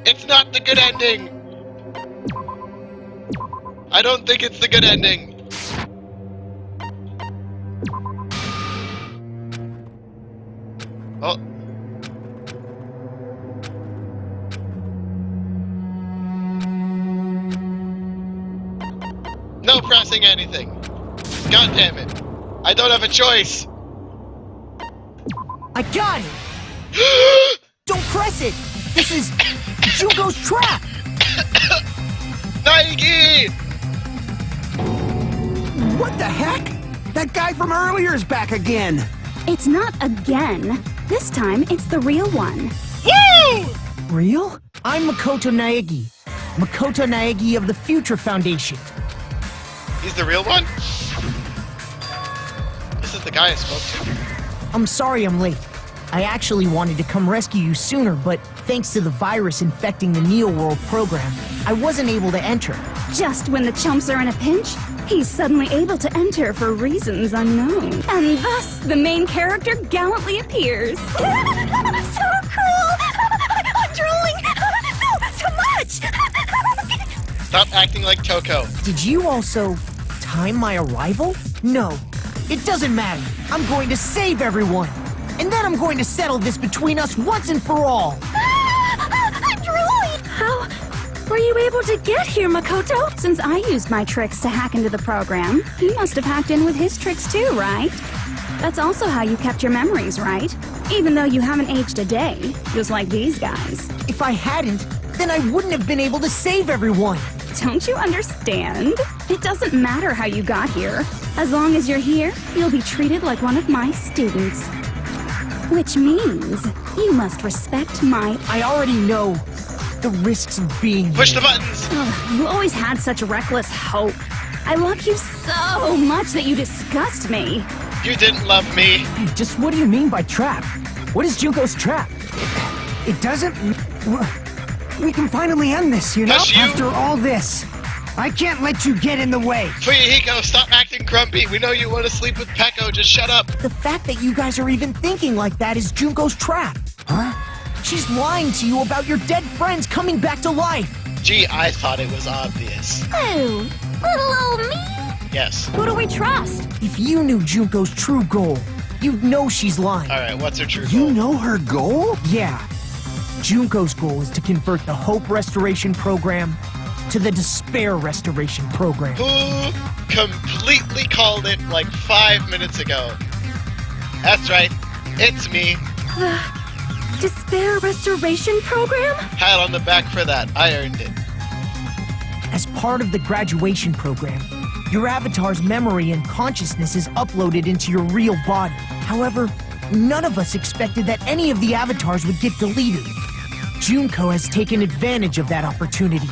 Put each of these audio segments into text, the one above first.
It's not the good ending! I don't think it's the good ending. Oh. No pressing anything. God damn it. I don't have a choice. I got it! Don't press it! This is Junko's trap! Nike! What the heck? That guy from earlier is back again! It's not again. This time, it's the real one. Woo! Real? I'm Makoto Naegi. Makoto Naegi of the Future Foundation. He's the real one? This is the guy I spoke to. I'm sorry I'm late. I actually wanted to come rescue you sooner, but thanks to the virus infecting the Neo World program, I wasn't able to enter. Just when the chumps are in a pinch, he's suddenly able to enter for reasons unknown. And thus, the main character gallantly appears. So cruel! I'm drooling! So much! Stop acting like Toko. Did you also time my arrival? No. It doesn't matter. I'm going to save everyone. And then I'm going to settle this between us once and for all. I'm drooling! How were you able to get here, Makoto? Since I used my tricks to hack into the program, you must have hacked in with his tricks too, right? That's also how you kept your memories, right? Even though you haven't aged a day, just like these guys. If I hadn't, then I wouldn't have been able to save everyone. Don't you understand? It doesn't matter how you got here. As long as you're here, you'll be treated like one of my students. Which means you must respect my... I already know the risks of being Push here. the buttons! Ugh, you always had such reckless hope. I love you so much that you disgust me. You didn't love me. Hey, just what do you mean by trap? What is Junko's trap? It doesn't... We can finally end this, you know? That's you. After all this, I can't let you get in the way. Fuyuhiko, stop acting grumpy. We know you want to sleep with Peko. Just shut up. The fact that you guys are even thinking like that is Junko's trap. Huh? She's lying to you about your dead friends coming back to life. Gee, I thought it was obvious. Oh, little old me? Yes. Who do we trust? If you knew Junko's true goal, you'd know she's lying. Alright, what's her true goal? You know her goal? Yeah. Junko's goal is to convert the Hope Restoration Program to the Despair Restoration Program. Who completely called it like 5 minutes ago? That's right. It's me. The Despair Restoration Program? Pat on the back for that. I earned it. As part of the graduation program, your avatar's memory and consciousness is uploaded into your real body. However, none of us expected that any of the avatars would get deleted. Junko has taken advantage of that opportunity.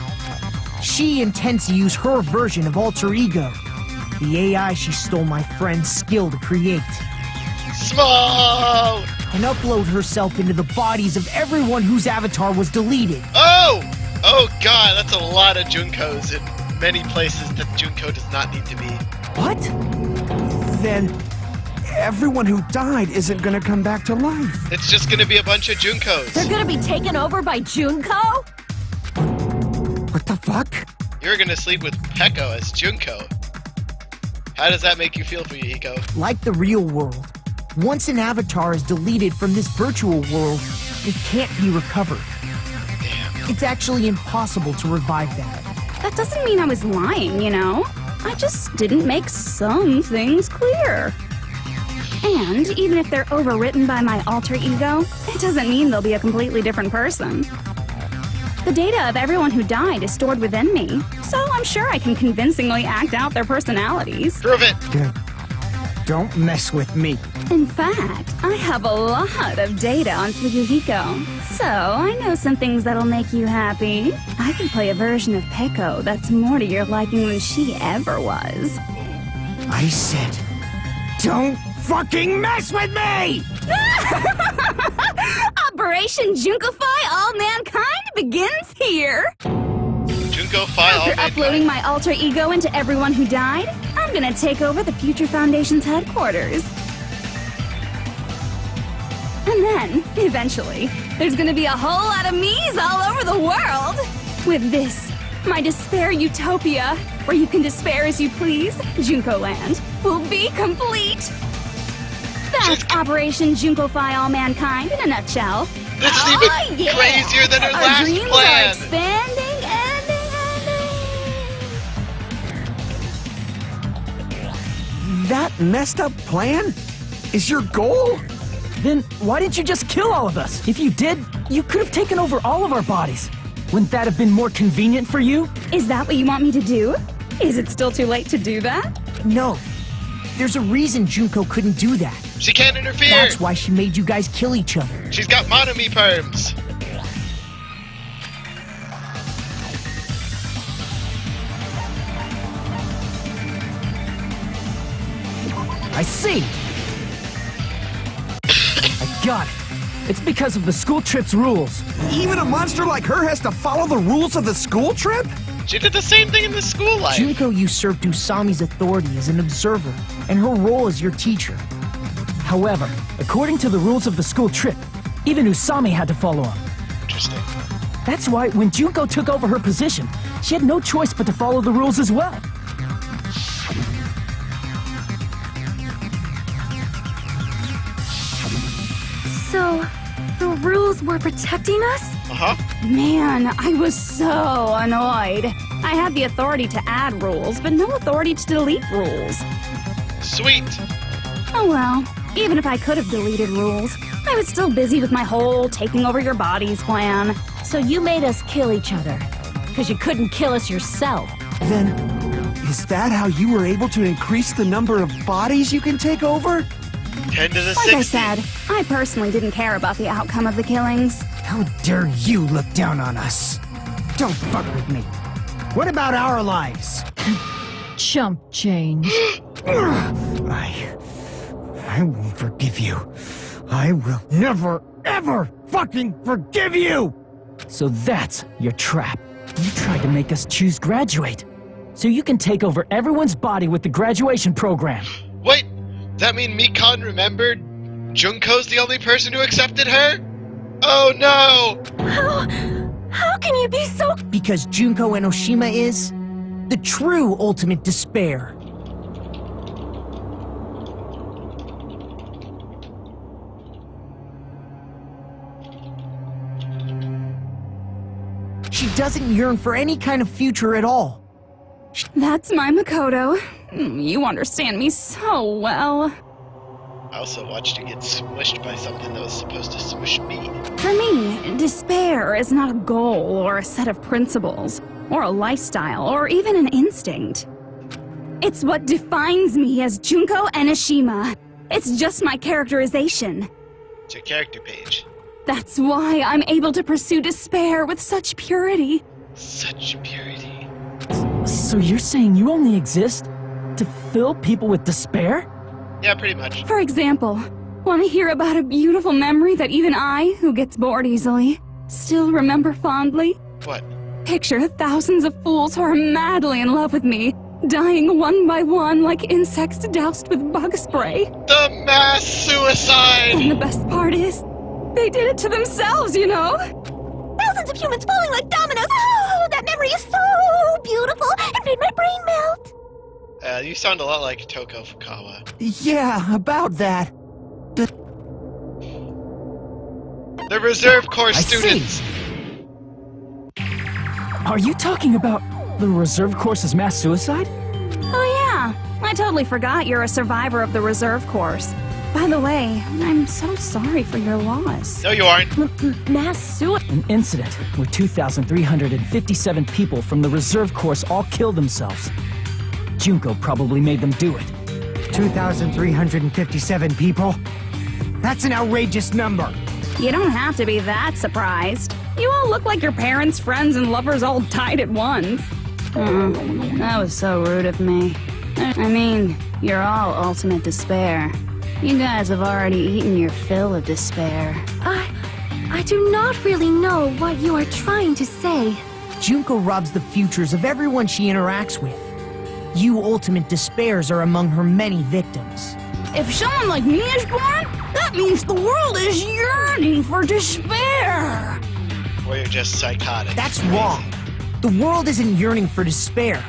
She intends to use her version of Alter Ego, the AI she stole my friend's skill to create, Small! and upload herself into the bodies of everyone whose avatar was deleted. Oh! Oh god, that's a lot of Junkos in many places that Junko does not need to be. What? Then everyone who died isn't gonna come back to life. It's just gonna be a bunch of Junkos. They're gonna be taken over by Junko? What the fuck? You're gonna sleep with Peko as Junko. How does that make you feel, Fuyuhiko? Like the real world, once an avatar is deleted from this virtual world, it can't be recovered. Damn. It's actually impossible to revive that. That doesn't mean I was lying, you know? I just didn't make some things clear. And even if they're overwritten by my alter ego, it doesn't mean they'll be a completely different person. The data of everyone who died is stored within me, so I'm sure I can convincingly act out their personalities. Prove it! Good. Don't mess with me. In fact, I have a lot of data on Fuyuhiko, so I know some things that'll make you happy. I can play a version of Peko that's more to your liking than she ever was. I said, don't fucking mess with me! Operation Junkify All Mankind begins here! Junko File After uploading my alter ego into everyone who died, I'm gonna take over the Future Foundation's headquarters. And then, eventually, there's gonna be a whole lot of me's all over the world! With this, my despair utopia, where you can despair as you please, Junko Land, will be complete! That's Operation Junko-fy all mankind in a nutshell. This is even crazier than her Our last dreams are plan! expanding, That messed up plan is your goal? Then why didn't you just kill all of us? If you did, you could have taken over all of our bodies. Wouldn't that have been more convenient for you? Is that what you want me to do? Is it still too late to do that? No. There's a reason Junko couldn't do that. She can't interfere! That's why she made you guys kill each other. She's got monomi perms! I see. I got it. It's because of the school trip's rules. Even a monster like her has to follow the rules of the school trip? She did the same thing in the school life! Junko usurped Usami's authority as an observer, and her role as your teacher. However, according to the rules of the school trip, even Usami had to follow them. Interesting. That's why when Junko took over her position, she had no choice but to follow the rules as well. So, the rules were protecting us? Uh-huh. Man, I was so annoyed. I had the authority to add rules, but no authority to delete rules. Sweet! Oh well, even if I could have deleted rules, I was still busy with my whole taking over your bodies plan. So you made us kill each other, because you couldn't kill us yourself. Then, is that how you were able to increase the number of bodies you can take over? 10 to the Like 60. I said, I personally didn't care about the outcome of the killings. How dare you look down on us? Don't fuck with me. What about our lives? Chump change. I won't forgive you. I will never, ever fucking forgive you! So that's your trap. You tried to make us choose graduate, so you can take over everyone's body with the graduation program. Wait! That mean Mikan remembered Junko's the only person who accepted her? Oh no! How can you be so... Because Junko Enoshima is the true ultimate despair. She doesn't yearn for any kind of future at all. That's my Makoto. You understand me so well. I also watched you get smushed by something that was supposed to smush me. For me, despair is not a goal or a set of principles, or a lifestyle, or even an instinct. It's what defines me as Junko Enoshima. It's just my characterization. It's your character page. That's why I'm able to pursue despair with such purity. Such purity. So you're saying you only exist to fill people with despair? Yeah, pretty much. For example, want to hear about a beautiful memory that even I, who gets bored easily, still remember fondly? What? Picture thousands of fools who are madly in love with me, dying one by one like insects doused with bug spray. The mass suicide! And the best part is, they did it to themselves, you know? Thousands of humans falling like dominoes. Oh, that memory is so beautiful. It made my brain melt. You sound a lot like Toko Fukawa. Yeah, about that. The Reserve Corps I students! Are you talking about the reserve course's mass suicide? Oh yeah, I totally forgot you're a survivor of the reserve course. By the way, I'm so sorry for your loss. No, you aren't. Mass suicide. An incident where 2,357 people from the reserve course all killed themselves. Junko probably made them do it. 2,357 people? That's an outrageous number. You don't have to be that surprised. You all look like your parents, friends, and lovers all died at once. That was so rude of me. I mean, you're all ultimate despair. You guys have already eaten your fill of despair. I do not really know what you are trying to say. Junko robs the futures of everyone she interacts with. You ultimate despairs are among her many victims. If someone like me is born, that That means the world is yearning for despair. Or you're just psychotic. That's wrong. The world isn't yearning for despair.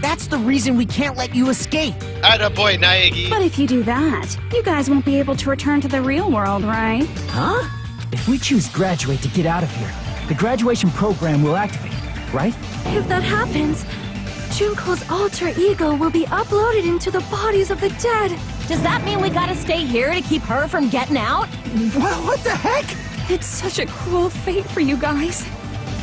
That's the reason we can't let you escape. Attaboy, Naegi. But if you do that, you guys won't be able to return to the real world, right? Huh? If we choose graduate to get out of here, the graduation program will activate, right? If that happens, Junko's alter ego will be uploaded into the bodies of the dead. Does that mean we gotta stay here to keep her from getting out? What the heck? It's such a cruel fate for you guys.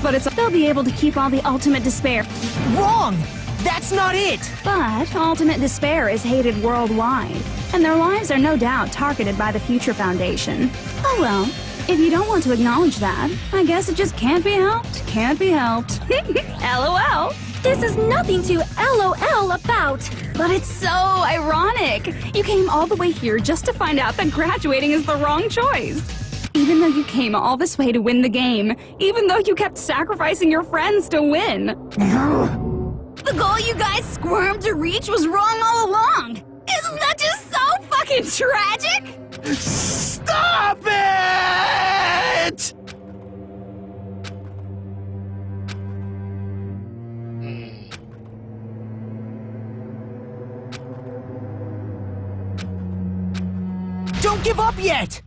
But they'll be able to keep all the ultimate despair. Wrong! That's not it! But ultimate despair is hated worldwide, and their lives are no doubt targeted by the Future Foundation. Oh well, if you don't want to acknowledge that, I guess it just can't be helped. Can't be helped. LOL. This is nothing to LOL about. But it's so ironic. You came all the way here just to find out that graduating is the wrong choice. Even though you came all this way to win the game, even though you kept sacrificing your friends to win. The goal you guys squirmed to reach was wrong all along. Isn't that just so fucking tragic? Stop it! Don't give up yet!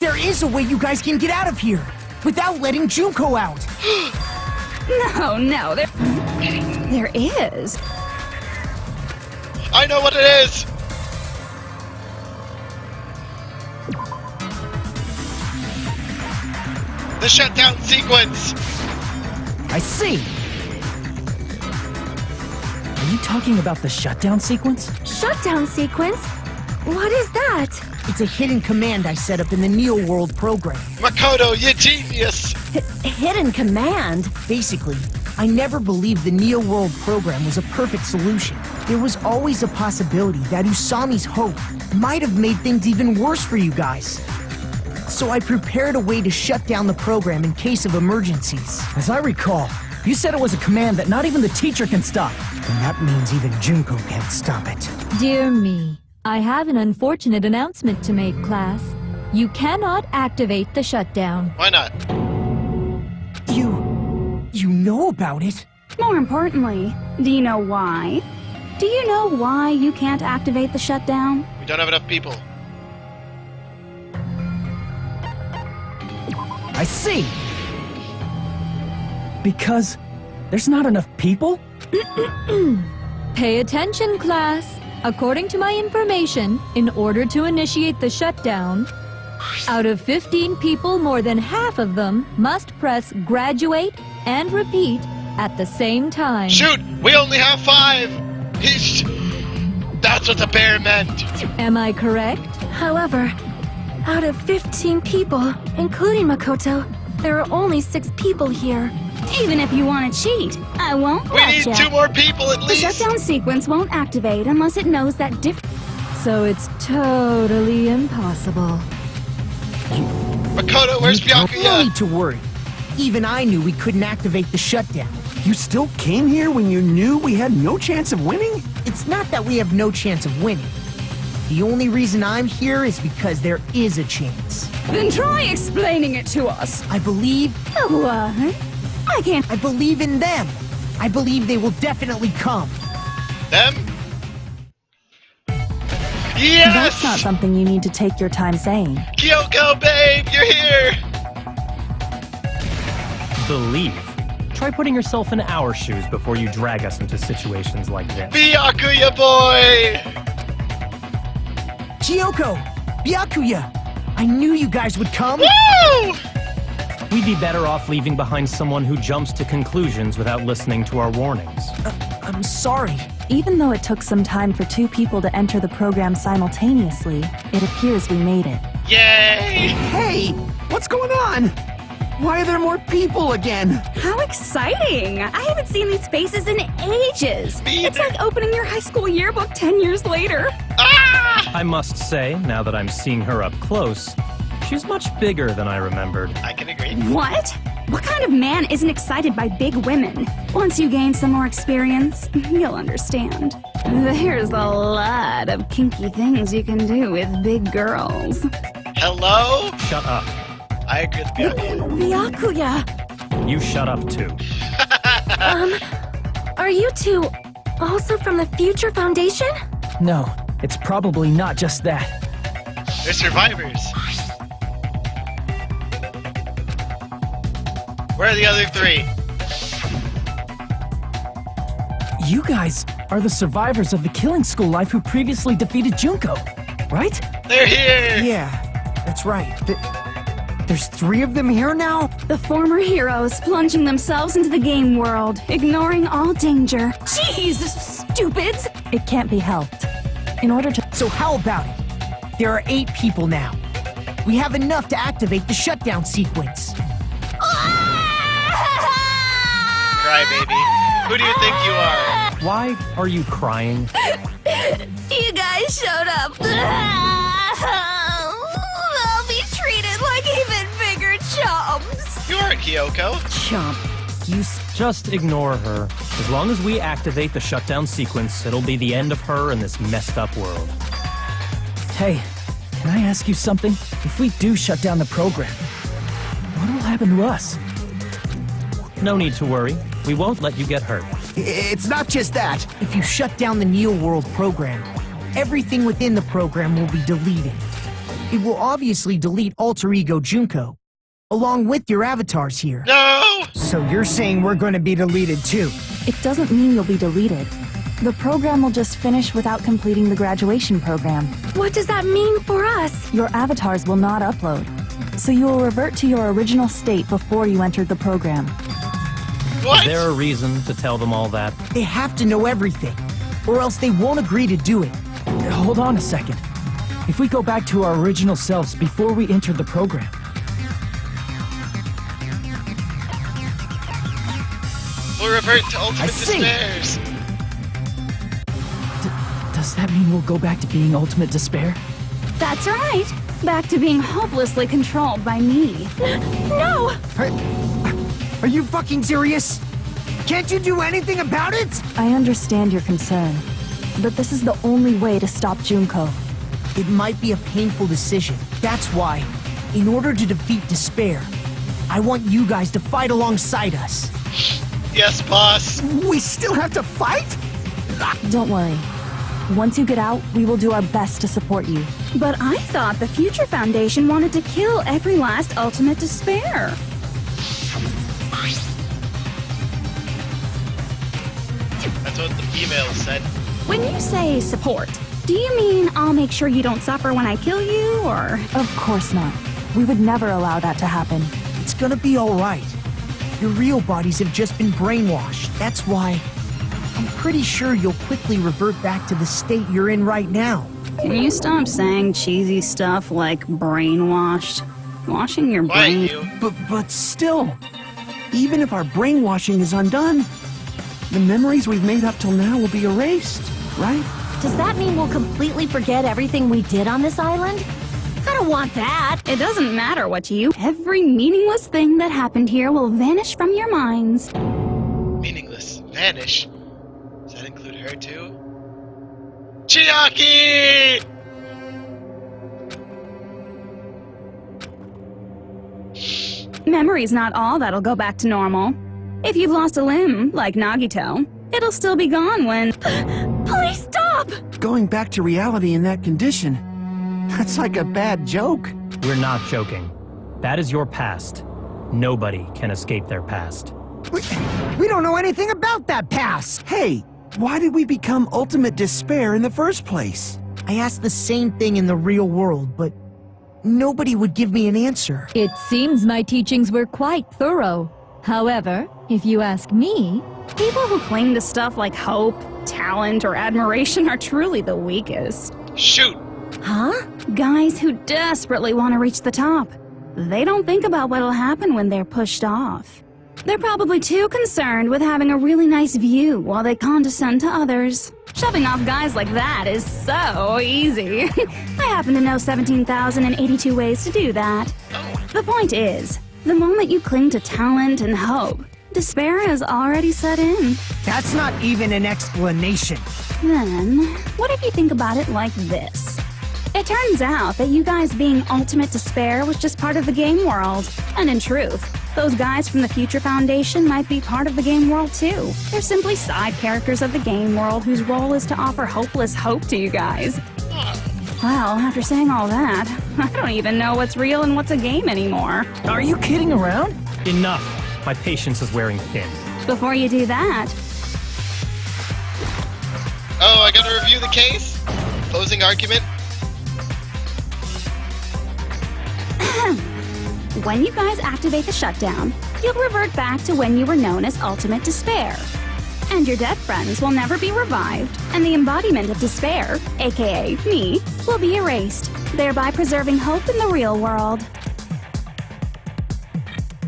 There is a way you guys can get out of here without letting Junko out. No, there is. I know what it is! The shutdown sequence! I see. Are you talking about the shutdown sequence? Shutdown sequence? What is that? It's a hidden command I set up in the Neo World program. Makoto, you genius! Hidden command? Basically, I never believed the Neo World program was a perfect solution. There was always a possibility that Usami's hope might have made things even worse for you guys. So I prepared a way to shut down the program in case of emergencies. As I recall, you said it was a command that not even the teacher can stop. And that means even Junko can't stop it. Dear me, I have an unfortunate announcement to make, class. You cannot activate the shutdown. Why not? You know about it? More importantly, do you know why? Do you know why you can't activate the shutdown? We don't have enough people. I see. Because there's not enough people? Pay attention, class. According to my information, in order to initiate the shutdown, out of 15 people, more than half of them must press graduate and repeat at the same time. Shoot! We only have 5! That's what the bear meant! Am I correct? However, out of 15 people, including Makoto, there are only 6 people here. Even if you want to cheat, I won't We let need ya. 2 more people at The least! shutdown sequence won't activate unless it knows that So it's totally impossible. Makoto, where's No Byakuya? need to worry. Even I knew we couldn't activate the shutdown. You still came here when you knew we had no chance of winning? It's not that we have no chance of winning. The only reason I'm here is because there is a chance. Then try explaining it to us. I believe What? I can't. I believe in them. I believe they will definitely come. Them? Yes! That's not something you need to take your time saying. Kyoko, babe, you're here! Believe. Try putting yourself in our shoes before you drag us into situations like this. Byakuya boy! Kyoko! Byakuya! I knew you guys would come! Woo! We'd be better off leaving behind someone who jumps to conclusions without listening to our warnings. I'm sorry. Even though it took some time for 2 people to enter the program simultaneously, it appears we made it. Yay! Hey, what's going on? Why are there more people again? How exciting! I haven't seen these faces in ages. Me It's either. like opening your high school yearbook 10 years later. Ah! I must say, now that I'm seeing her up close, she's much bigger than I remembered. I can agree. What? What kind of man isn't excited by big women? Once you gain some more experience, you'll understand. There's a lot of kinky things you can do with big girls. Hello? Shut up. I agree with Byakuya. Byakuya! You shut up too. Are you two also from the Future Foundation? No, it's probably not just that. They're survivors. Where are the other three? You guys are the survivors of the killing school life who previously defeated Junko, right? They're here! Yeah, that's right. There's 3 of them here now? The former heroes plunging themselves into the game world, ignoring all danger. Jeez, stupids! It can't be helped. In order to... So how about it? There are 8 people now. We have enough to activate the shutdown sequence. Cry, baby. Who do you think you are? Why are you crying? You guys showed up. I'll be treated like even bigger chumps. You aren't Kyoko. Chump. You Just ignore her. As long as we activate the shutdown sequence, it'll be the end of her in this messed up world. Hey, can I ask you something? If we do shut down the program, what will happen to us? No need to worry. We won't let you get hurt. It's not just that. If you shut down the Neo World program, everything within the program will be deleted. It will obviously delete Alter Ego Junko, along with your avatars here. No! So you're saying we're going to be deleted too? It doesn't mean you'll be deleted. The program will just finish without completing the graduation program. What does that mean for us? Your avatars will not upload, so you will revert to your original state before you entered the program. What? Is there a reason to tell them all that? They have to know everything, or else they won't agree to do it. Hold on a second. If we go back to our original selves before we entered the program, We'll revert to ultimate see. despairs. does that mean we'll go back to being ultimate despair? That's right. Back to being hopelessly controlled by me. No! Are you fucking serious? Can't you do anything about it? I understand your concern, but this is the only way to stop Junko. It might be a painful decision. That's why, in order to defeat despair, I want you guys to fight alongside us. Yes, boss. We still have to fight? Don't worry. Once you get out, we will do our best to support you. But I thought the Future Foundation wanted to kill every last ultimate despair. That's what the female said. When you say support, do you mean I'll make sure you don't suffer when I kill you, or...? Of course not. We would never allow that to happen. It's gonna be alright. Your real bodies have just been brainwashed. That's why I'm pretty sure you'll quickly revert back to the state you're in right now. Can you stop saying cheesy stuff like brainwashed? Washing your Why brain... you? But still, even if our brainwashing is undone, the memories we've made up till now will be erased, right? Does that mean we'll completely forget everything we did on this island? I don't want that. It doesn't matter what you... Every meaningless thing that happened here will vanish from your minds. Meaningless. Vanish. Does that include her too? Chiaki! Memory's not all that'll go back to normal. If you've lost a limb, like Nagito, it'll still be gone when... Please stop! Going back to reality in that condition, that's like a bad joke. We're not joking. That is your past. Nobody can escape their past. We don't know anything about that past. Hey, why did we become ultimate despair in the first place? I asked the same thing in the real world, but nobody would give me an answer. It seems my teachings were quite thorough. However, if you ask me, People who cling to stuff like hope, talent, or admiration are truly the weakest. Shoot! Huh? Guys who desperately want to reach the top. They don't think about what'll happen when they're pushed off. They're probably too concerned with having a really nice view while they condescend to others. Shoving off guys like that is so easy. I happen to know 17,082 ways to do that. The point is, The moment you cling to talent and hope, despair has already set in. That's not even an explanation. Then, what if you think about it like this? It turns out that you guys being ultimate despair was just part of the game world. And in truth, those guys from the Future Foundation might be part of the game world too. They're simply side characters of the game world whose role is to offer hopeless hope to you guys. Well, after saying all that, I don't even know what's real and what's a game anymore. Are you kidding around? Enough. My patience is wearing thin. Before you do that, Oh, I gotta review the case? Closing argument? when you guys activate the shutdown, you'll revert back to when you were known as Ultimate Despair. And your dead friends will never be revived, and the embodiment of despair, aka me, will be erased, thereby preserving hope in the real world.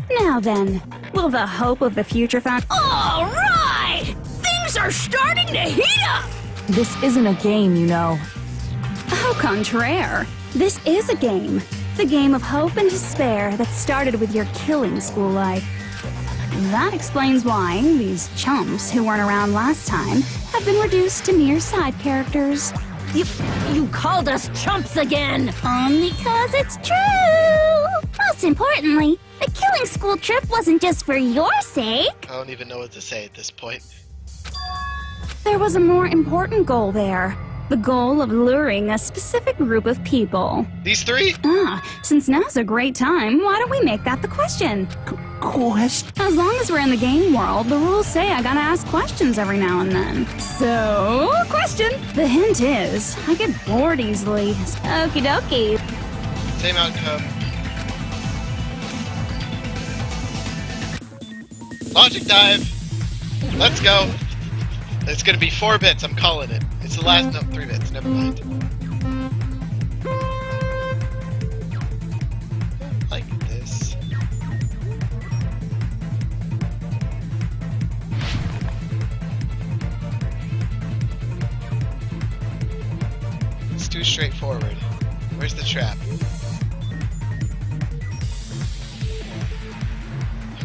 Now then, will the hope of the future found— All right! Things are starting to heat up! This isn't a game, you know. Au contraire, this is a game. The game of hope and despair that started with your killing school life. That explains why these chumps who weren't around last time have been reduced to mere side characters. You called us chumps again! Because it's true! Most importantly, the killing school trip wasn't just for your sake. I don't even know what to say at this point. There was a more important goal there. The goal of luring a specific group of people. These three? Since now's a great time, why don't we make that the question? Question? As long as we're in the game world, the rules say I gotta ask questions every now and then. So, question. The hint is, I get bored easily. Okie dokie. Same outcome. Logic dive! Let's go! It's gonna be 4 bits, I'm calling it. It's the last, no, 3 bits, never mind. Like this. It's too straightforward. Where's the trap?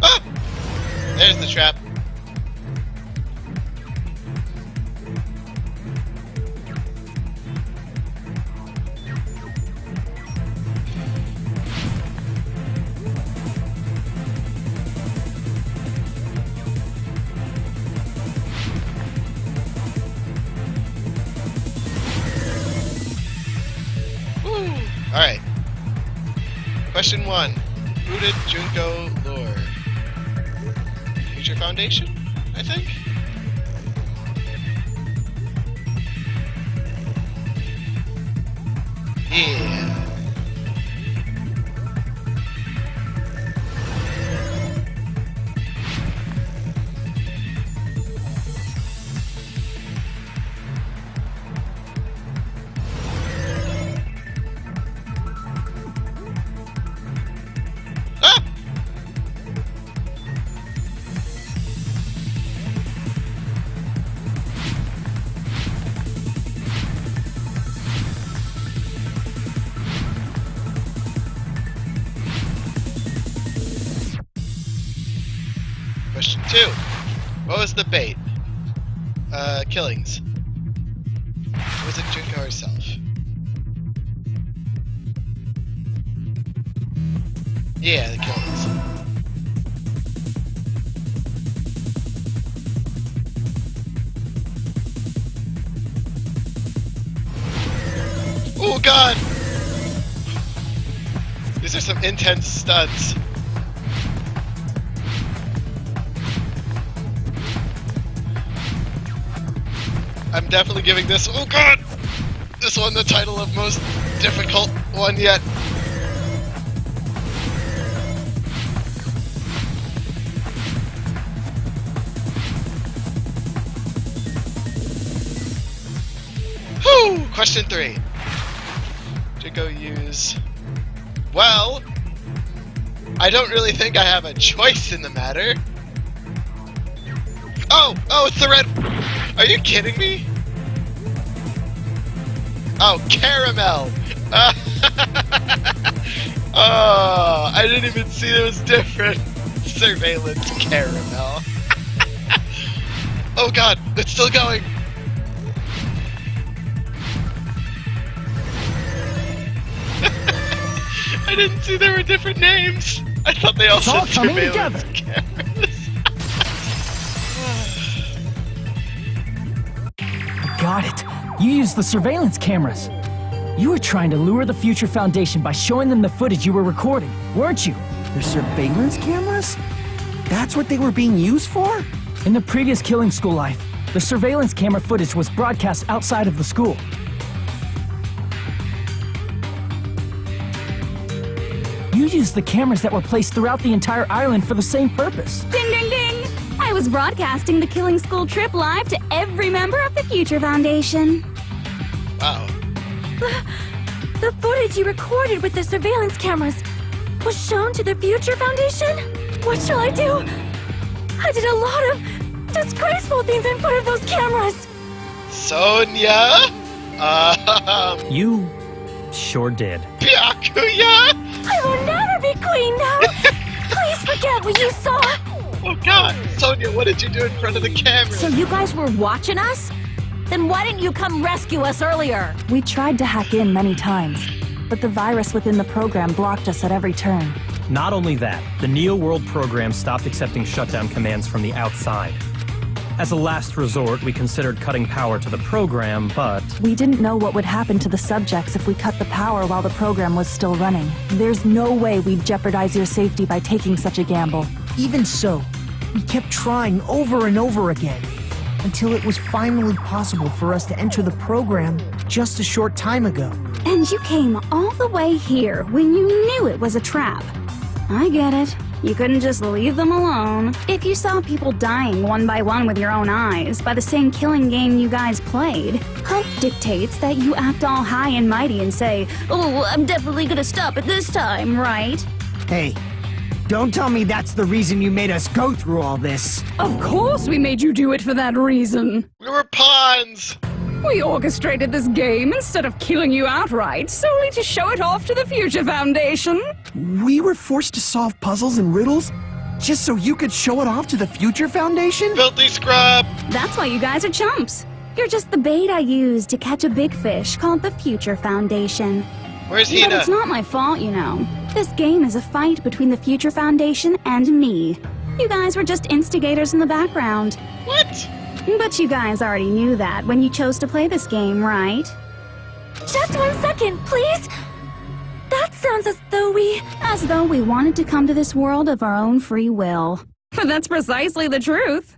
Ah! There's the trap. Alright. Question 1. Who did Junko lure? Future Foundation, I think? Yeah. Question 2. What was the bait? Killings. Or was it Junko herself? Yeah, the killings. Oh god! These are some intense stunts. I'm definitely giving this— oh god! This one the title of most difficult one yet. Whew! Question 3. Junko use— well, I don't really think I have a choice in the matter. Oh! Oh, it's the red— are you kidding me? Oh, caramel! Oh, I didn't even see it was different. Surveillance caramel. Oh god, it's still going. I didn't see there were different names. I thought they all It's said all coming surveillance together. cameras. Got it. You used the surveillance cameras. You were trying to lure the Future Foundation by showing them the footage you were recording, weren't you? The surveillance cameras? That's what they were being used for? In the previous Killing School life, the surveillance camera footage was broadcast outside of the school. You used the cameras that were placed throughout the entire island for the same purpose. Ding, ding, ding! I was broadcasting the Killing School trip live to every member of the Future Foundation. Wow. The footage you recorded with the surveillance cameras was shown to the Future Foundation? What shall I do? I did a lot of disgraceful things in front of those cameras. Sonia? You sure did. Byakuya? I will never be queen now. Please forget what you saw. Oh god, Sonia, what did you do in front of the camera? So you guys were watching us? Then why didn't you come rescue us earlier? We tried to hack in many times, but the virus within the program blocked us at every turn. Not only that, the Neo World program stopped accepting shutdown commands from the outside. As a last resort, we considered cutting power to the program, but We didn't know what would happen to the subjects if we cut the power while the program was still running. There's no way we'd jeopardize your safety by taking such a gamble. Even so, we kept trying over and over again, until it was finally possible for us to enter the program just a short time ago. And you came all the way here when you knew it was a trap. I get it. You couldn't just leave them alone. If you saw people dying one by one with your own eyes by the same killing game you guys played, hope dictates that you act all high and mighty and say, "Oh, I'm definitely gonna stop it this time," right? Hey, don't tell me that's the reason you made us go through all this. Of course we made you do it for that reason. We were pawns! We orchestrated this game instead of killing you outright, solely to show it off to the Future Foundation. We were forced to solve puzzles and riddles just so you could show it off to the Future Foundation? Filthy scrub! That's why you guys are chumps. You're just the bait I used to catch a big fish called the Future Foundation. Where's But Hina? it's not my fault, you know. This game is a fight between the Future Foundation and me. You guys were just instigators in the background. What? But you guys already knew that when you chose to play this game, right? Just 1 second, please. That sounds as though we... As though we wanted to come to this world of our own free will. But that's precisely the truth.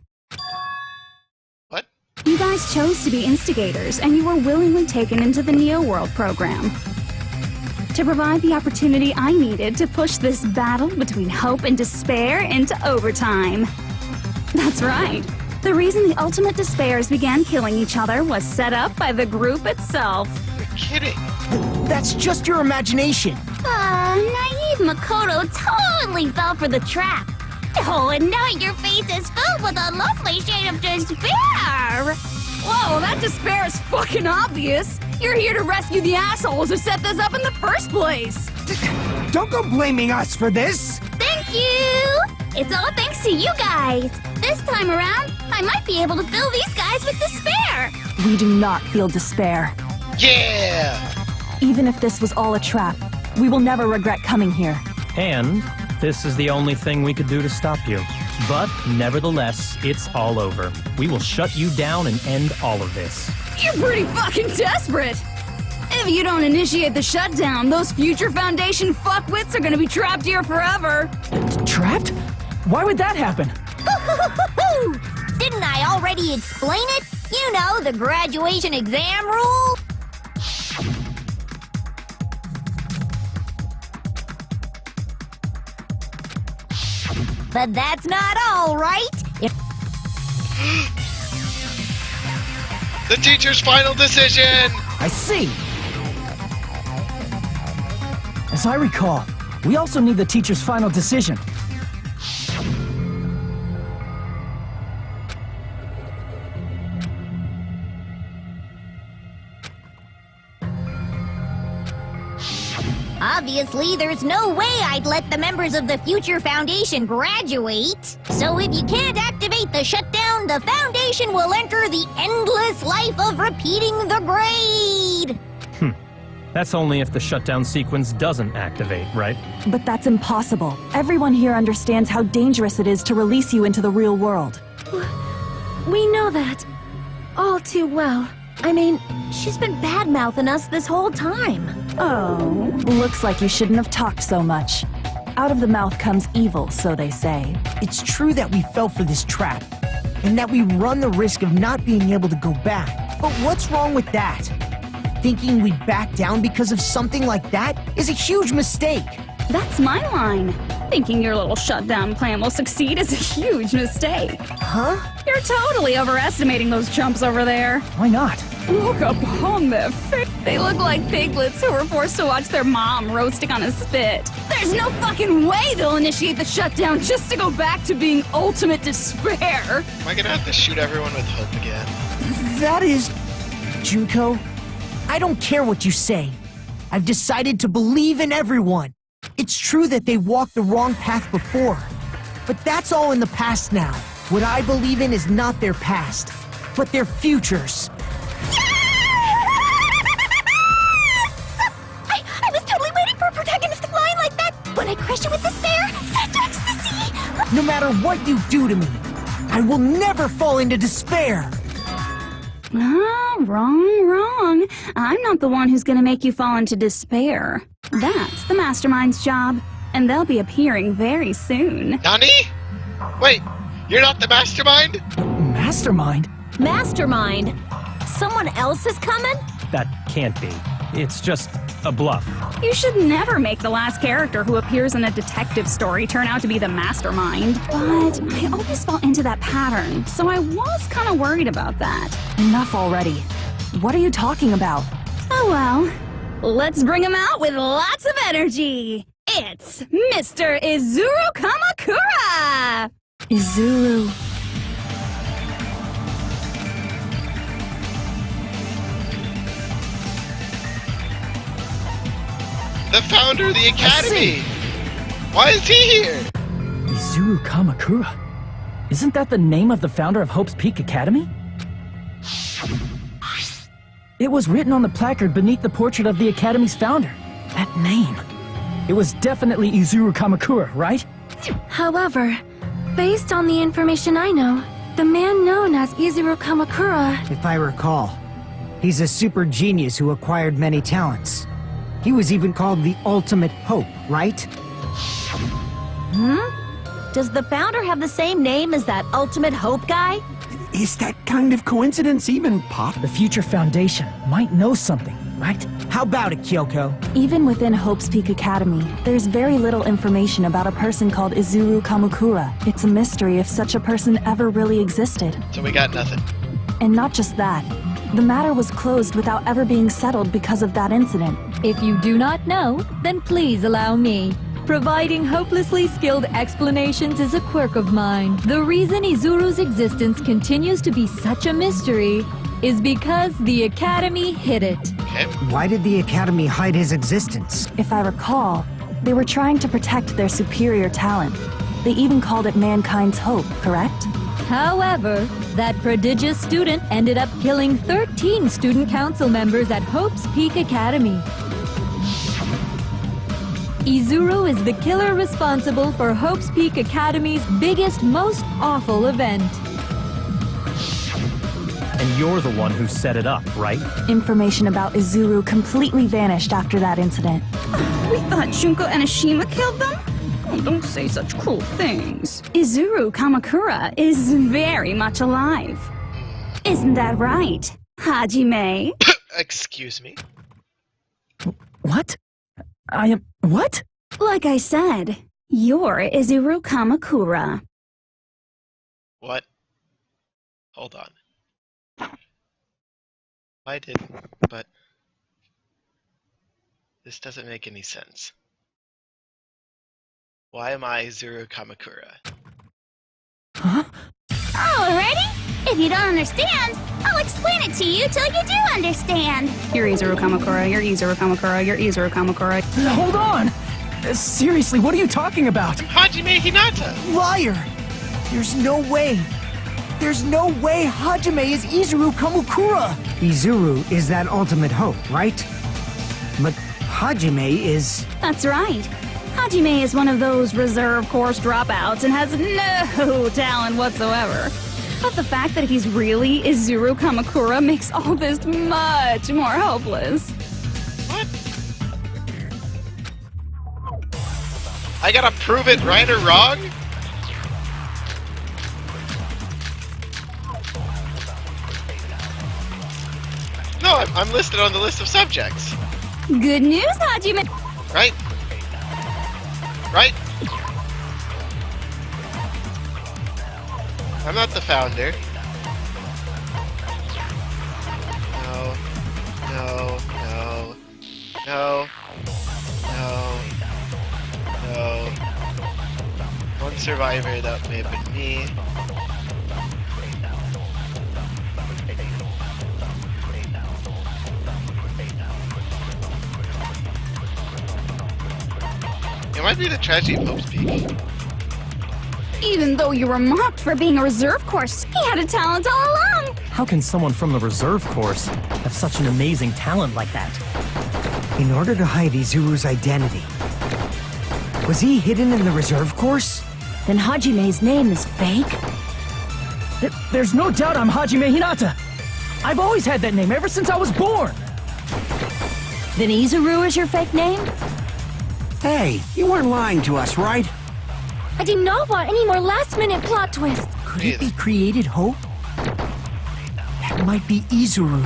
What? You guys chose to be instigators, and you were willingly taken into the Neo World program to provide the opportunity I needed to push this battle between hope and despair into overtime. That's right. The reason the Ultimate Despairs began killing each other was set up by the group itself. You're kidding. That's just your imagination. Naive Makoto totally fell for the trap. Oh, and now your face is filled with a lovely shade of despair. Whoa, that despair is fucking obvious. You're here to rescue the assholes who set this up in the first place. Don't go blaming us for this. Thank you. It's all thanks to you guys. This time around, I might be able to fill these guys with despair. We do not feel despair. Yeah! Even if this was all a trap, we will never regret coming here. and this is the only thing we could do to stop you. But nevertheless, it's all over. We will shut you down and end all of this. You're pretty fucking desperate! If you don't initiate the shutdown, those Future Foundation fuckwits are gonna be trapped here forever! Trapped? Why would that happen? Didn't I already explain it? You know, the graduation exam rule? But that's not all, right? The teacher's final decision! I see. As I recall, we also need the teacher's final decision. Obviously, there's no way I'd let the members of the Future Foundation graduate. So if you can't activate the shutdown, the Foundation will enter the endless life of repeating the grade. That's only if the shutdown sequence doesn't activate, right? But that's impossible. Everyone here understands how dangerous it is to release you into the real world. We know that. All too well. I mean, she's been bad-mouthing us this whole time. Oh, looks like you shouldn't have talked so much. Out of the mouth comes evil, so they say. It's true that we fell for this trap, and that we run the risk of not being able to go back. But what's wrong with that? Thinking we'd back down because of something like that is a huge mistake. That's my line. Thinking your little shutdown plan will succeed is a huge mistake. Huh? You're totally overestimating those chumps over there. Why not? Look upon their fit. They look like piglets who were forced to watch their mom roasting on a spit. There's no fucking way they'll initiate the shutdown just to go back to being ultimate despair. Am I gonna have to shoot everyone with hope again? That is... Junko, I don't care what you say. I've decided to believe in everyone. It's true that they walked the wrong path before, but that's all in the past now. What I believe in is not their past, but their futures. I was totally waiting for a protagonistic line like that. When I crush you with despair, such ecstasy. No matter what you do to me, I will never fall into despair. Ah, wrong. I'm not the one who's gonna make you fall into despair. That's the Mastermind's job, and they'll be appearing very soon. Nani? Wait, you're not the mastermind? Mastermind? Mastermind. Someone else is coming? That can't be. It's just a bluff. You should never make the last character who appears in a detective story turn out to be the mastermind. But I always fall into that pattern, so I was kind of worried about that. Enough already. What are you talking about? Oh well, let's bring him out with lots of energy. It's Mr. Izuru Kamakura! Izuru. The founder of the academy! Why is he here? Izuru Kamakura? Isn't that the name of the founder of Hope's Peak Academy? It was written on the placard beneath the portrait of the Academy's founder. That name. It was definitely Izuru Kamakura, right? However, based on the information I know, the man known as Izuru Kamakura... If I recall, he's a super genius who acquired many talents. He was even called the Ultimate Hope, right? Does the founder have the same name as that Ultimate Hope guy? Is that kind of coincidence even possible? The Future Foundation might know something, right? How about it, Kyoko? Even within Hope's Peak Academy, there's very little information about a person called Izuru Kamakura. It's a mystery if such a person ever really existed. So we got nothing. And not just that. The matter was closed without ever being settled because of that incident. If you do not know, then please allow me. Providing hopelessly skilled explanations is a quirk of mine. The reason Izuru's existence continues to be such a mystery is because the Academy hid it. Okay. Why did the Academy hide his existence? If I recall, they were trying to protect their superior talent. They even called it mankind's hope, correct? However, that prodigious student ended up killing 13 student council members at Hope's Peak Academy. Izuru is the killer responsible for Hope's Peak Academy's biggest, most awful event. And you're the one who set it up, right? Information about Izuru completely vanished after that incident. We thought Junko and Ashima killed them? Oh, don't say such cruel things. Izuru Kamakura is very much alive. Isn't that right, Hajime? Excuse me? What? I am... what? Like I said, you're Izuru Kamakura. What? Hold on. I didn't, but... this doesn't make any sense. Why am I Izuru Kamakura? Huh? Alrighty, If you don't understand, I'll explain it to you till you do understand. You're Izuru Kamakura, you're Izuru Kamakura, you're Izuru Kamakura. Hold on! Seriously, what are you talking about? Hajime Hinata! Liar! There's no way. There's no way Hajime is Izuru Kamakura! Izuru is that ultimate hope, right? But Hajime is... That's right. Hajime is one of those reserve course dropouts and has no talent whatsoever. But the fact that he's really Izuru Kamakura makes all this much more hopeless. What? I gotta prove it right or wrong? No, I'm listed on the list of subjects. Good news, Hajime! Right? Right? I'm not the founder. No. No. No. No. No. No. One survivor, that may have been me. It might be the tragedy of Hope's Peak. Even though you were mocked for being a reserve course, he had a talent all along! How can someone from the reserve course have such an amazing talent like that? In order to hide Izuru's identity. Was he hidden in the reserve course? Then Hajime's name is fake? There's no doubt I'm Hajime Hinata! I've always had that name ever since I was born! Then Izuru is your fake name? Hey, you weren't lying to us, right? I do not want any more last-minute plot twists. Could it be created hope? That might be Izuru.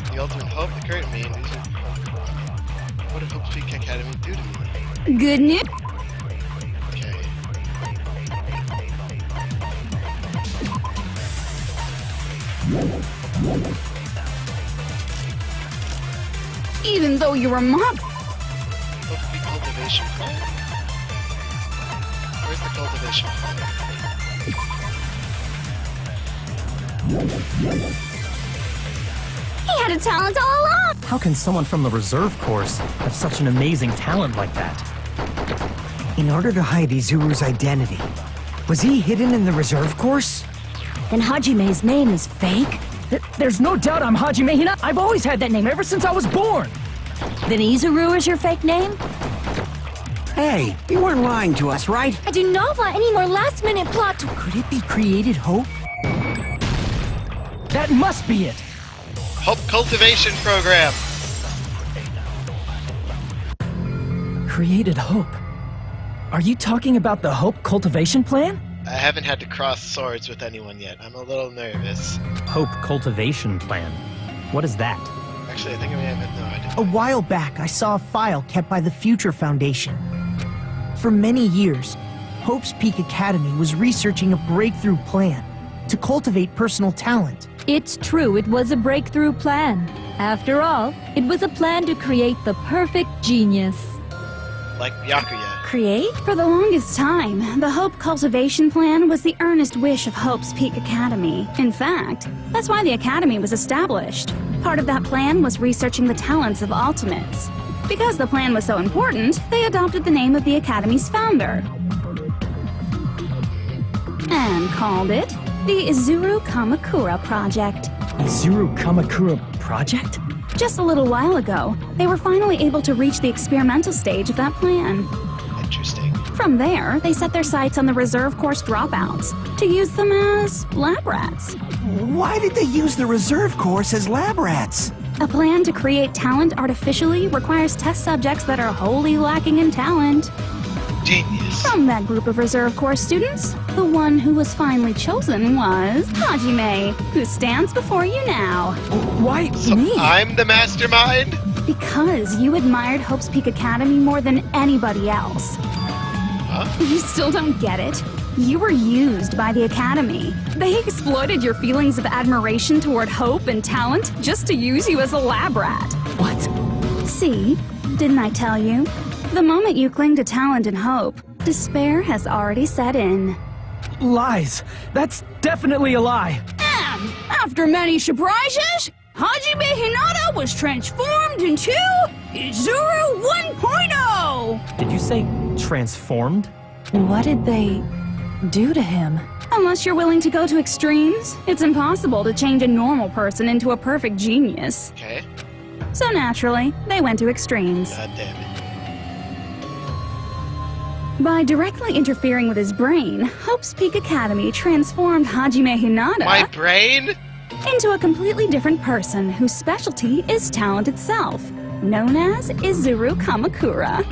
The ultimate hope, the current me, and these are... What did Hope's Peak Academy do to me? Good news! Okay. Even though you were mocked... Hope's Peak cultivation plan? Where's the cultivation plan? He had a talent all along! How can someone from the reserve course have such an amazing talent like that? In order to hide Izuru's identity. Was he hidden in the reserve course? Then Hajime's name is fake? There's no doubt I'm Hajime Hinata! I've always had that name ever since I was born! Then Izuru is your fake name? Hey, you weren't lying to us, right? I do not want any more last-minute plot twists. Could it be created hope? That must be it! Hope cultivation program! Created hope. Are you talking about the Hope Cultivation Plan? I haven't had to cross swords with anyone yet. I'm a little nervous. Hope Cultivation Plan. What is that? Actually, I think I may have no idea. A while back, I saw a file kept by the Future Foundation. For many years, Hope's Peak Academy was researching a breakthrough plan to cultivate personal talent. It's true, it was a breakthrough plan. After all, it was a plan to create the perfect genius. Like Byakuya. Create? For the longest time, the Hope Cultivation Plan was the earnest wish of Hope's Peak Academy. In fact, that's why the Academy was established. Part of that plan was researching the talents of Ultimates. Because the plan was so important, they adopted the name of the Academy's founder. And called it the Izuru Kamakura Project. Izuru Kamakura Project? Just a little while ago, they were finally able to reach the experimental stage of that plan. Interesting. From there, they set their sights on the reserve course dropouts to use them as lab rats. Why did they use the reserve course as lab rats? A plan to create talent artificially requires test subjects that are wholly lacking in talent. Genius. From that group of reserve course students, the one who was finally chosen was Hajime, who stands before you now. Why So me? I'm the mastermind? Because you admired Hope's Peak Academy more than anybody else. Huh? You still don't get it? You were used by the Academy. They exploited your feelings of admiration toward hope and talent just to use you as a lab rat. What? See? Didn't I tell you? The moment you cling to talent and hope, Despair has already set in. Lies. That's definitely a lie. And after many surprises, Hajime Hinata was transformed into Izuru 1.0! Did you say transformed? What did they do to him? Unless you're willing to go to extremes, it's impossible to change a normal person into a perfect genius. Okay. So naturally, they went to extremes. God damn it. By directly interfering with his brain, Hope's Peak Academy transformed Hajime Hinata My brain? into a completely different person whose specialty is talent itself, known as Izuru Kamakura.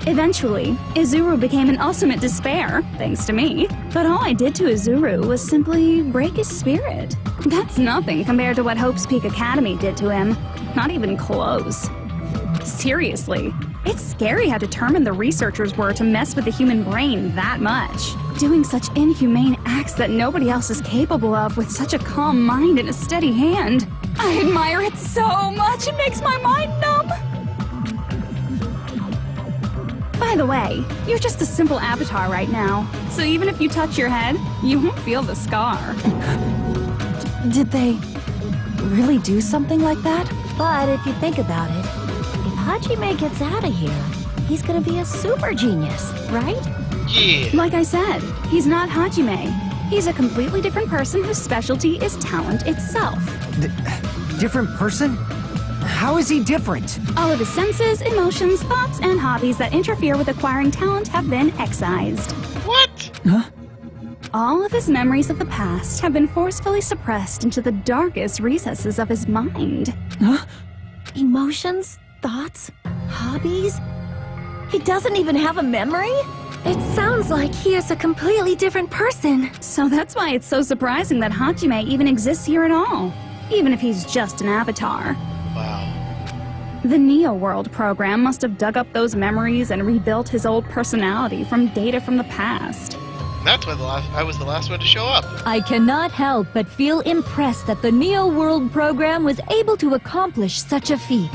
Eventually, Izuru became an ultimate despair, thanks to me. But all I did to Izuru was simply break his spirit. That's nothing compared to what Hope's Peak Academy did to him. Not even close. Seriously, it's scary how determined the researchers were to mess with the human brain that much. Doing such inhumane acts that nobody else is capable of with such a calm mind and a steady hand. I admire it so much, it makes my mind numb. By the way, you're just a simple avatar right now, so even if you touch your head, you won't feel the scar. Did they really do something like that? But if you think about it, if Hajime gets out of here, he's gonna be a super genius, right? Yeah. Like I said, he's not Hajime. He's a completely different person whose specialty is talent itself. Different person? How is he different? All of his senses, emotions, thoughts, and hobbies that interfere with acquiring talent have been excised. What? Huh? All of his memories of the past have been forcefully suppressed into the darkest recesses of his mind. Huh? Emotions? Thoughts? Hobbies? He doesn't even have a memory? It sounds like he is a completely different person. So that's why it's so surprising that Hajime even exists here at all, even if he's just an avatar. Wow. The Neo World program must have dug up those memories and rebuilt his old personality from data from the past. That's why I was the last one to show up. I cannot help but feel impressed that the Neo World program was able to accomplish such a feat.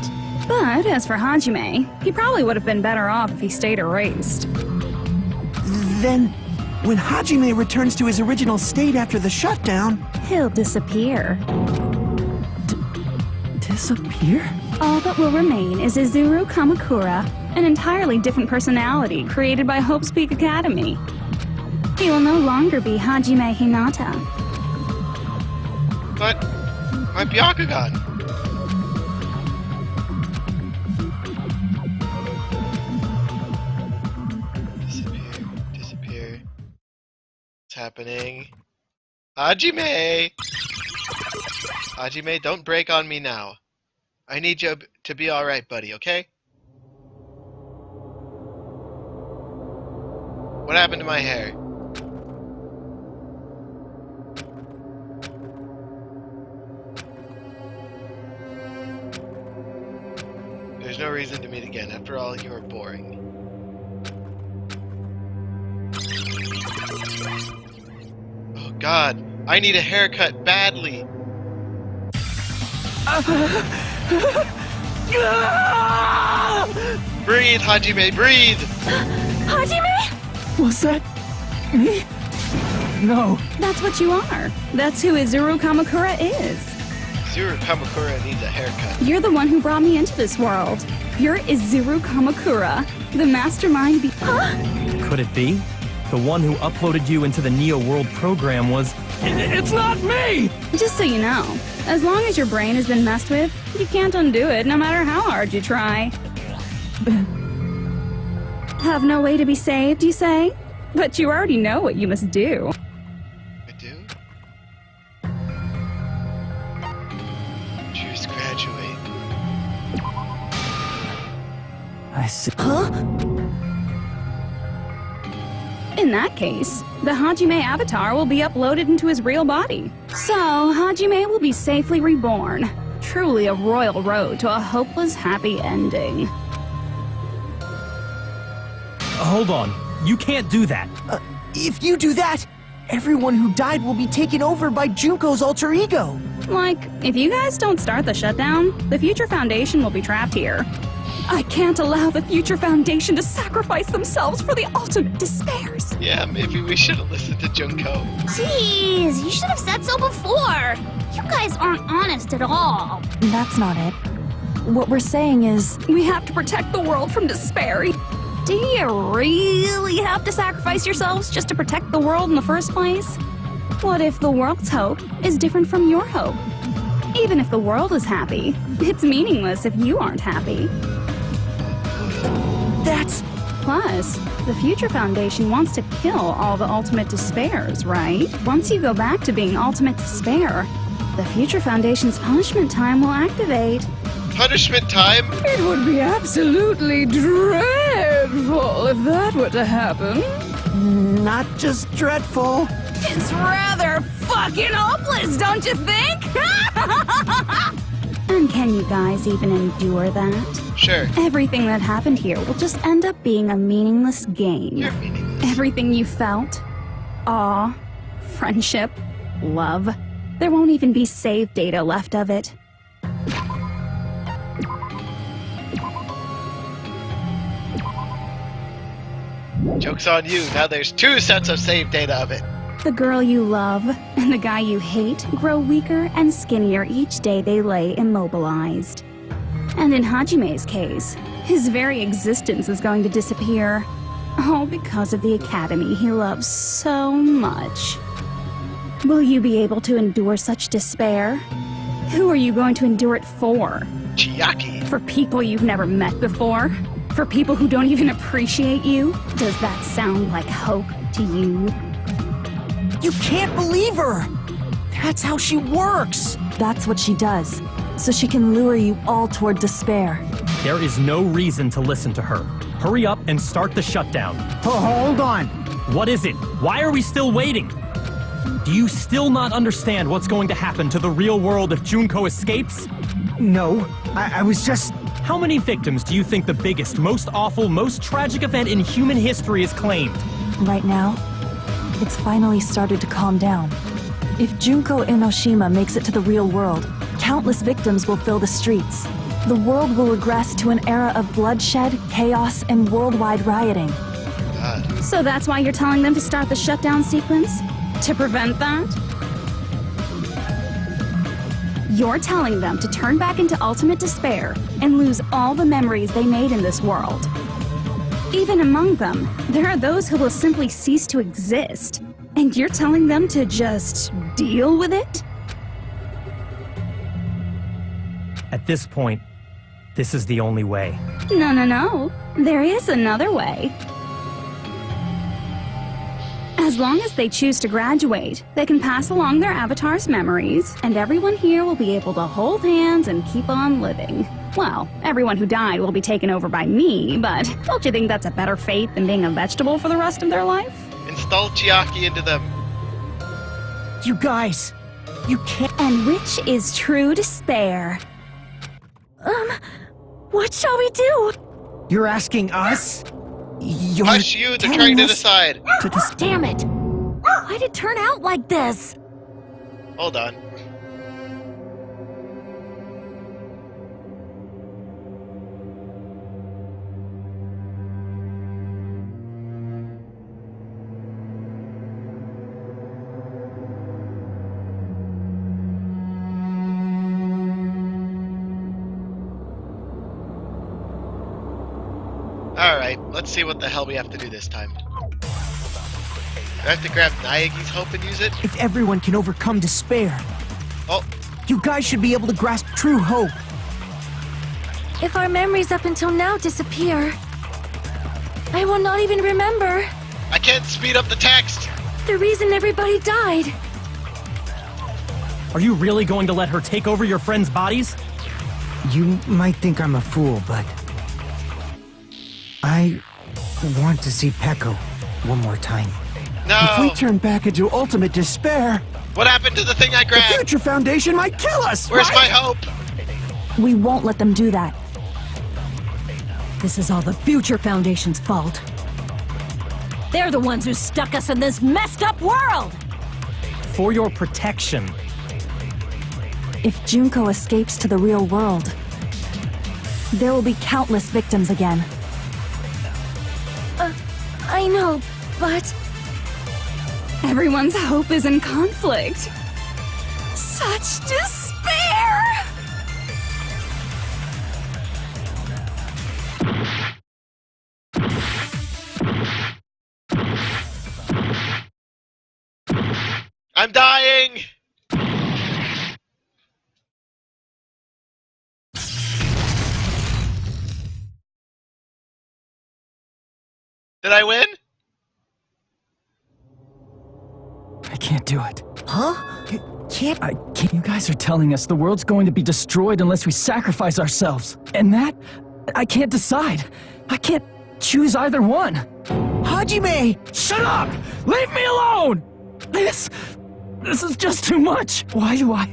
But as for Hajime, he probably would have been better off if he stayed erased. Then, when Hajime returns to his original state after the shutdown, He'll disappear. disappear? All that will remain is Izuru Kamakura, an entirely different personality created by Hope's Peak Academy. He will no longer be Hajime Hinata. But my Byakugan. Disappear. What's happening? Hajime! Hajime, don't break on me now. I need you to be alright, buddy, okay? What happened to my hair? There's no reason to meet again. After all, you are boring. Oh god, I need a haircut badly. Breathe, Hajime, breathe! Hajime? Was that me? No. That's what you are. That's who Izuru Kamakura is. Izuru Kamakura needs a haircut. You're the one who brought me into this world. You're Izuru Kamakura, the mastermind Could it be? The one who uploaded you into the Neo World program was... It's not me! Just so you know, as long as your brain has been messed with, you can't undo it no matter how hard you try. Have no way to be saved, you say? But you already know what you must do. I do? Choose graduate. I see. In that case, the Hajime avatar will be uploaded into his real body. So, Hajime will be safely reborn. Truly a royal road to a hopeless happy ending. Hold on. You can't do that. If you do that, everyone who died will be taken over by Junko's alter ego. Like, if you guys don't start the shutdown, the Future Foundation will be trapped here. I can't allow the Future Foundation to sacrifice themselves for the ultimate despairs. Yeah, maybe we should have listened to Junko. Jeez, you should have said so before. You guys aren't honest at all. That's not it. What we're saying is, We have to protect the world from despair. Do you really have to sacrifice yourselves just to protect the world in the first place? What if the world's hope is different from your hope? Even if the world is happy, it's meaningless if you aren't happy. That's... Plus, the Future Foundation wants to kill all the ultimate despairs, right? Once you go back to being ultimate despair, the Future Foundation's punishment time will activate. Punishment time? It would be absolutely dreadful if that were to happen. Not just dreadful. It's rather fucking hopeless, don't you think? And can you guys even endure that? Sure. Everything that happened here will just end up being a meaningless game. You're meaningless. Everything you felt, awe, friendship, love, there won't even be save data left of it. Joke's on you. Now there's 2 sets of save data of it. The girl you love and the guy you hate grow weaker and skinnier each day they lay immobilized. And in Hajime's case, his very existence is going to disappear. All because of the academy he loves so much. Will you be able to endure such despair? Who are you going to endure it for? Chiaki. For people you've never met before? For people who don't even appreciate you? Does that sound like hope to you? You can't believe her! That's how she works! that's what she does. So she can lure you all toward despair. There is no reason to listen to her. Hurry up and start the shutdown. Oh, hold on. What is it? Why are we still waiting? Do you still not understand what's going to happen to the real world if Junko escapes? No, I was just... How many victims do you think the biggest, most awful, most tragic event in human history has claimed? Right now, it's finally started to calm down. If Junko Enoshima makes it to the real world, countless victims will fill the streets. The world will regress to an era of bloodshed, chaos, and worldwide rioting. God. So that's why you're telling them to start the shutdown sequence? To prevent that? You're telling them to turn back into ultimate despair and lose all the memories they made in this world. Even among them, there are those who will simply cease to exist. And you're telling them to just deal with it? At this point, this is the only way. No. There is another way. As long as they choose to graduate, they can pass along their avatar's memories, and everyone here will be able to hold hands and keep on living. Well, everyone who died will be taken over by me, but don't you think that's a better fate than being a vegetable for the rest of their life? Install Chiaki into them. You guys, you can't... And which is true despair? What shall we do? You're asking us? You're Hush you, they're telling trying to us decide. Damn it! Why'd it turn out like this? Hold on. Alright, let's see what the hell we have to do this time. Do I have to grab Nayagi's hope and use it? If everyone can overcome despair, Oh, you guys should be able to grasp true hope. If our memories up until now disappear, I will not even remember I can't speed up the text! the reason everybody died. Are you really going to let her take over your friends' bodies? You might think I'm a fool, but... I want to see Peko one more time. If we No! turn back into ultimate despair, What happened to the thing I the grabbed? Future Foundation might kill us, Where's right? my hope? We won't let them do that. This is all the Future Foundation's fault. They're the ones who stuck us in this messed up world! For your protection. If Junko escapes to the real world, there will be countless victims again. I know, but Everyone's hope is in conflict. Such despair! I'm dying! Did I win? I can't do it. Huh? Can't. I can't. You guys are telling us the world's going to be destroyed unless we sacrifice ourselves. And that, I can't decide. I can't choose either one. Hajime! Shut up! Leave me alone! This is just too much. Why do I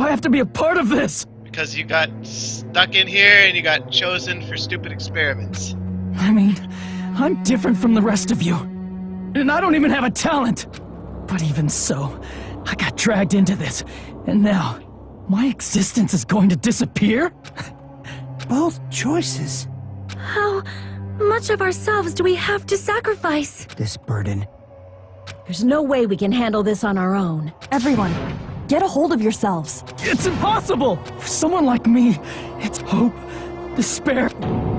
have to be a part of this? Because you got stuck in here and you got chosen for stupid experiments. I mean, I'm different from the rest of you. And I don't even have a talent. But even so, I got dragged into this. And now, my existence is going to disappear? Both choices. how much of ourselves do we have to sacrifice? This burden. There's no way we can handle this on our own. Everyone, get a hold of yourselves. It's impossible! For someone like me, it's hope, despair.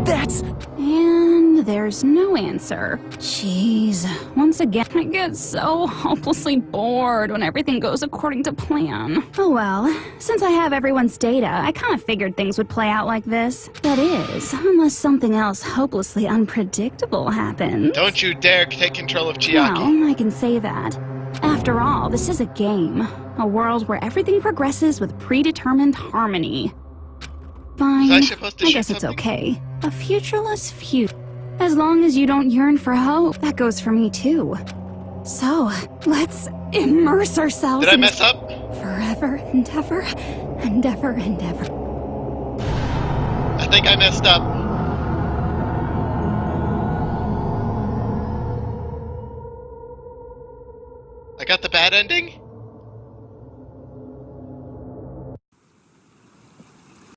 That's... And there's no answer. Jeez, once again, I get so hopelessly bored when everything goes according to plan. Oh well, since I have everyone's data, I kind of figured things would play out like this. That is, unless something else hopelessly unpredictable happens. Don't you dare take control of Chiaki. Well, I can say that. After all, this is a game. A world where everything progresses with predetermined harmony. Fine, Was I supposed to I shoot guess it's something? okay. A futureless future. As long as you don't yearn for hope, that goes for me too. So, let's immerse ourselves Did I in mess up? forever and ever and ever and ever. I think I messed up. I got the bad ending?